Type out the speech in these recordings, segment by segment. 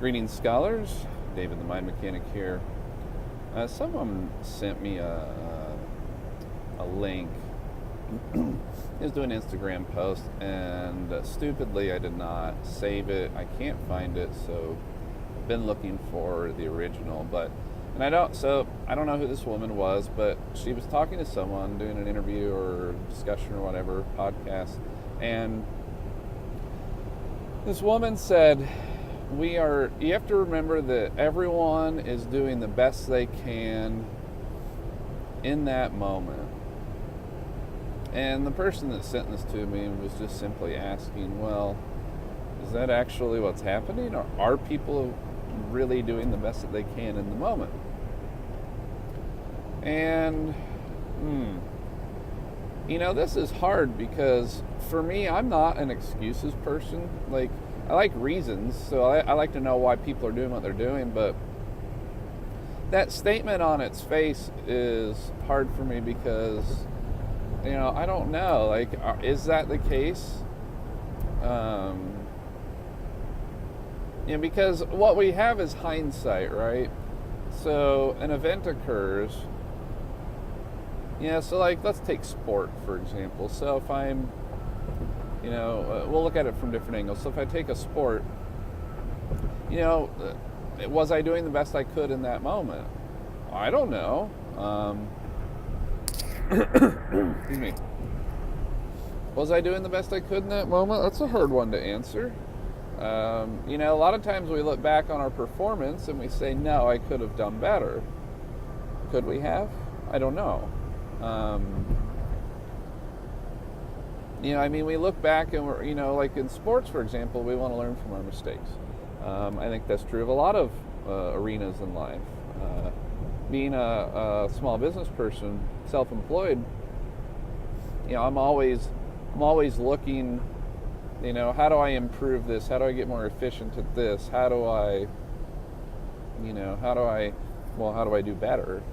Greetings, scholars. David the Mind Mechanic here. Someone sent me a link. He was doing an Instagram post, and stupidly I did not save it. I can't find it, so I've been looking for the original. I don't know who this woman was, but she was talking to someone, doing an interview or discussion or whatever, podcast, and this woman said, you have to remember that everyone is doing the best they can in that moment. And the person that sent this to me was just simply asking, well, is that actually what's happening? Or are people really doing the best that they can in the moment? And, this is hard because for me, I'm not an excuses person. Like, I like reasons, so I like to know why people are doing what they're doing, but that statement on its face is hard for me because, I don't know. Like, is that the case? Because what we have is hindsight, right? So an event occurs. So let's take sport, for example. So if I'm, we'll look at it from different angles. So if I take a sport, was I doing the best I could in that moment? I don't know. Excuse me. Was I doing the best I could in that moment? That's a hard one to answer. A lot of times we look back on our performance and we say, no, I could have done better. Could we have? I don't know. We look back and we're, like in sports, for example, we want to learn from our mistakes. I think that's true of a lot of arenas in life. Being a small business person, self-employed, I'm always looking, how do I improve this? How do I get more efficient at this? How do I do better?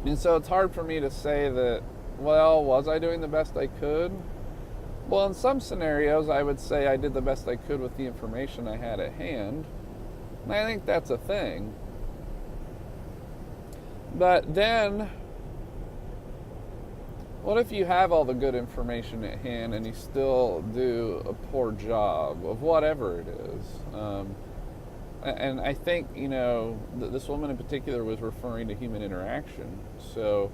And so it's hard for me to say that, well, was I doing the best I could? Well, in some scenarios, I would say I did the best I could with the information I had at hand. And I think that's a thing. But then, what if you have all the good information at hand and you still do a poor job of whatever it is? And I think, this woman in particular was referring to human interaction. So,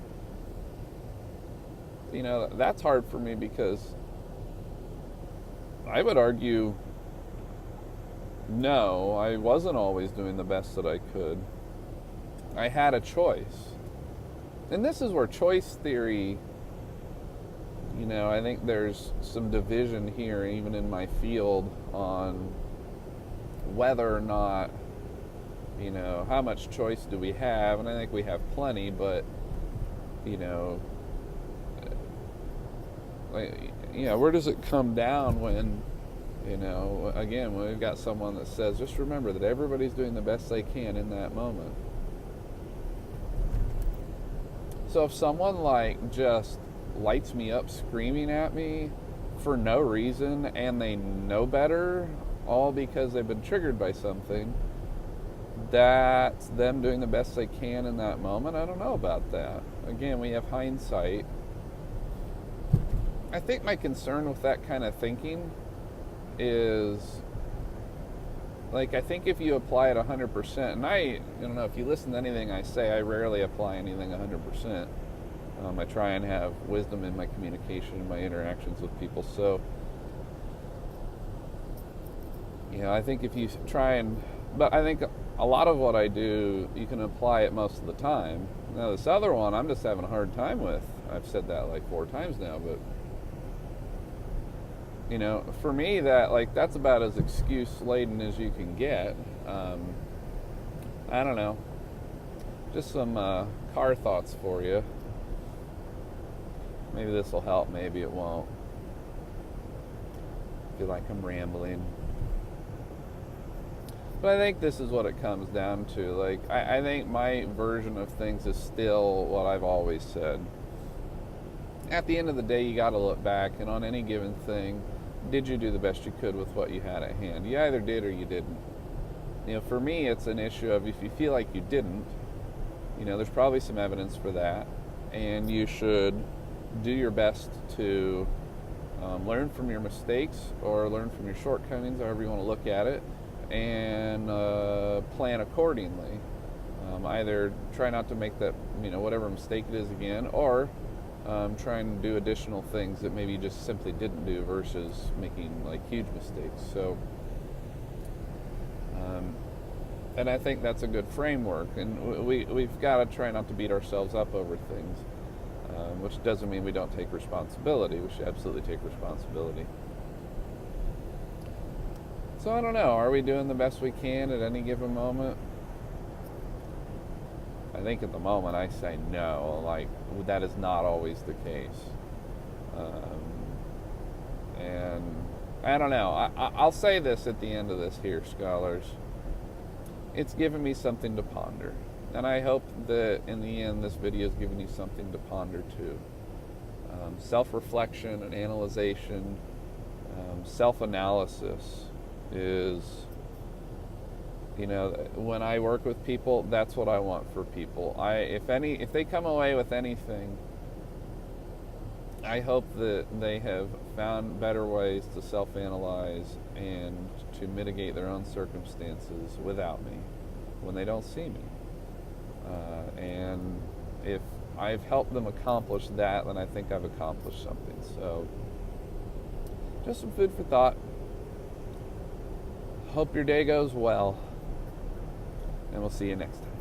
that's hard for me because I would argue, no, I wasn't always doing the best that I could. I had a choice. And this is where choice theory, I think there's some division here, even in my field, on whether or not, how much choice do we have? And I think we have plenty, but, where does it come down when, again, when we've got someone that says, just remember that everybody's doing the best they can in that moment. So if someone just lights me up screaming at me for no reason and they know better, all because they've been triggered by something, that's them doing the best they can in that moment. I don't know about that. Again, we have hindsight. I think my concern with that kind of thinking is, I think if you apply it 100%, and I don't know, if you listen to anything I say, I rarely apply anything 100%. I try and have wisdom in my communication and my interactions with people. So, I think if you but I think a lot of what I do, you can apply it most of the time. Now, this other one, I'm just having a hard time with. I've said that 4 times now, but, for me, that's about as excuse-laden as you can get. I don't know. Just some car thoughts for you. Maybe this will help, maybe it won't. I feel like I'm rambling. But I think this is what it comes down to. I think my version of things is still what I've always said. At the end of the day, you got to look back, and on any given thing, did you do the best you could with what you had at hand? You either did or you didn't. For me, it's an issue of if you feel like you didn't, there's probably some evidence for that, and you should do your best to learn from your mistakes or learn from your shortcomings, however you want to look at it, and plan accordingly. Either try not to make that, whatever mistake it is again, or try and do additional things that maybe you just simply didn't do versus making like huge mistakes. So, and I think that's a good framework, and we've got to try not to beat ourselves up over things, which doesn't mean we don't take responsibility. We should absolutely take responsibility. So I don't know, are we doing the best we can at any given moment? I think at the moment I say no, like that is not always the case. And I don't know, I'll say this at the end of this here, scholars. It's given me something to ponder. And I hope that in the end this video has given you something to ponder too. Self-reflection and analyzation, self-analysis is, when I work with people, that's what I want for people. If they come away with anything, I hope that they have found better ways to self-analyze and to mitigate their own circumstances without me when they don't see me. And if I've helped them accomplish that, then I think I've accomplished something. So, just some food for thought. Hope your day goes well, and we'll see you next time.